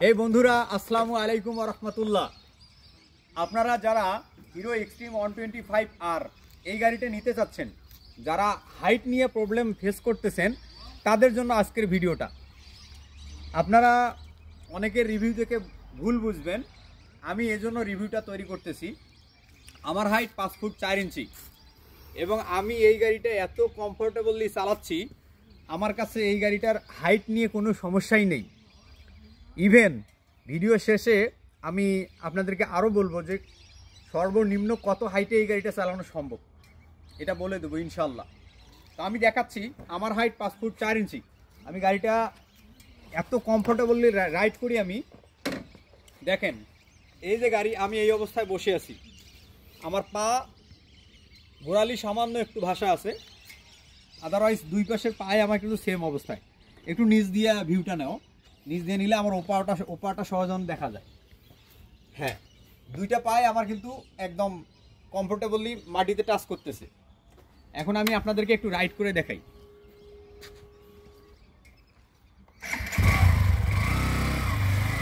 এই বন্ধুরা আসসালামু আলাইকুম ওয়া রাহমাতুল্লাহ। আপনারা যারা হিরো এক্সট্রিম 125R এই গাড়িটা নিতে চাচ্ছেন, যারা হাইট নিয়ে প্রবলেম ফেস করতেছেন, তাদের জন্য আজকের ভিডিওটা। আপনারা অনেকের রিভিউ থেকে ভুল বুঝবেন, আমি এজন্য রিভিউটা তৈরি করতেছি। আমার হাইট 5 ফুট 4 ইঞ্চি এবং আমি এই গাড়িটা এত কমফোর্টেবলি চালাচ্ছি, আমার কাছে এই গাড়িটার হাইট নিয়ে কোনো সমস্যাই নেই। ইভেন ভিডিও শেষে আমি আপনাদেরকে আরও বলবো যে সর্বনিম্ন কত হাইটে এই গাড়িটা চালানো সম্ভব, এটা বলে দেবো ইনশাল্লাহ। তো আমি দেখাচ্ছি, আমার হাইট 5 ফুট 4 ইঞ্চি। আমি গাড়িটা এত কমফোর্টেবলি রাইড করি। আমি দেখেন, এই যে গাড়ি, আমি এই অবস্থায় বসে আছি, আমার পা গোড়ালি সামান্য একটু ভাষা আছে, আদারওয়াইজ দুই পাশের পায়ে আমার কিন্তু সেম অবস্থায়। একটু নিচ দিয়ে ভিউটা নেও, নিচ দিয়ে নিলে আমার ওপাটা সহজন দেখা যায়। হ্যাঁ, দুইটা পায়ে আমার কিন্তু একদম কমফোর্টেবলি মাটিতে টাচ করতেছে। এখন আমি আপনাদেরকে একটু রাইড করে দেখাই।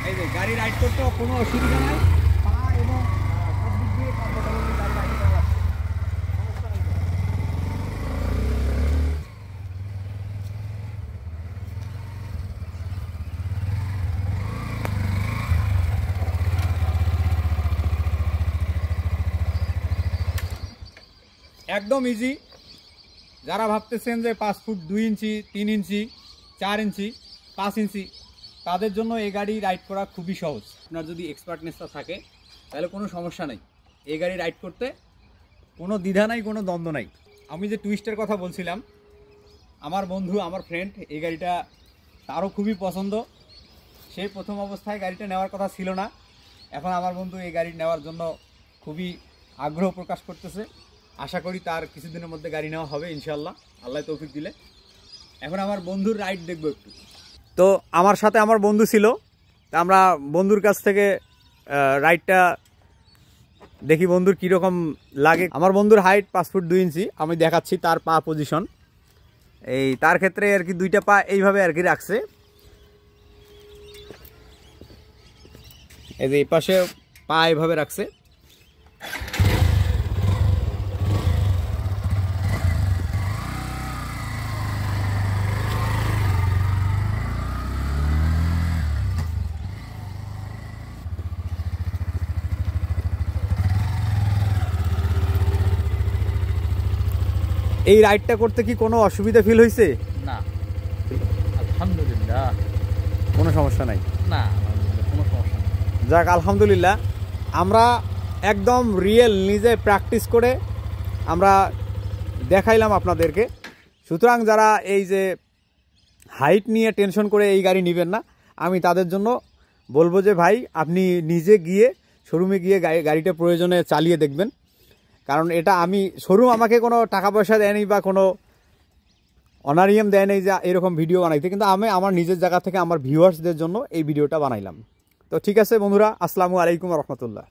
এই যে গাড়ি রাইড করতেও কোনো অসুবিধা নাই, পা এবং সব দিক দিয়ে কমফোর্টেবলি গাড়ি রাইড করা যাচ্ছে। একদম ইজি। যারা ভাবতেছেন যে 5 ফুট 2 ইঞ্চি, 3 ইঞ্চি, 4 ইঞ্চি, 5 ইঞ্চি, তাদের জন্য এই গাড়ি রাইড করা খুবই সহজ। আপনার যদি এক্সপার্টনেসটা থাকে তাহলে কোনো সমস্যা নেই, এই গাড়ি রাইড করতে কোনো দ্বিধা নাই, কোনো দ্বন্দ্ব নাই। আমি যে টুইস্টের কথা বলছিলাম, আমার বন্ধু, আমার ফ্রেন্ড, এই গাড়িটা তারও খুবই পছন্দ। সেই প্রথম অবস্থায় গাড়িটা নেওয়ার কথা ছিল না, এখন আমার বন্ধু এই গাড়ি নেওয়ার জন্য খুবই আগ্রহ প্রকাশ করতেছে। আশা করি তার কিছুদিনের মধ্যে গাড়ি নেওয়া হবে ইনশাল্লাহ, আল্লাহ তৌফিক দিলে। এখন আমার বন্ধুর রাইড দেখবো একটু। তো আমার সাথে আমার বন্ধু ছিল, তা আমরা বন্ধুর কাছ থেকে রাইডটা দেখি বন্ধুর কীরকম লাগে। আমার বন্ধুর হাইট 5 ফুট 2 ইঞ্চি। আমি দেখাচ্ছি তার পা পজিশন। এই তার ক্ষেত্রে আর কি দুইটা পা এইভাবে আর কি রাখছে, এই যে এই পাশে পা এইভাবে রাখছে। এই রাইডটা করতে কি কোনো অসুবিধা ফিল হয়েছে? না, আলহামদুলিল্লাহ কোনো সমস্যা নাই। না, কোনো সমস্যা নেই। যাক, আলহামদুলিল্লাহ। আমরা একদম রিয়েল নিজে প্র্যাকটিস করে আমরা দেখাইলাম আপনাদেরকে। সুতরাং যারা এই যে হাইট নিয়ে টেনশন করে এই গাড়ি নেবেন না, আমি তাদের জন্য বলবো যে ভাই, আপনি নিজে গিয়ে শোরুমে গিয়ে গাড়িটা প্রয়োজনে চালিয়ে দেখবেন। কারণ এটা আমি, শোরুম আমাকে কোনো টাকা পয়সা দেয়নি বা কোনো অনারিয়াম দেয়নি যে এরকম ভিডিও বানাইতে, কিন্তু আমি আমার নিজের জায়গা থেকে আমার ভিউয়ার্সদের জন্য এই ভিডিওটা বানাইলাম। তো ঠিক আছে বন্ধুরা, আসসালামু আলাইকুম ওয়া রাহমাতুল্লাহ।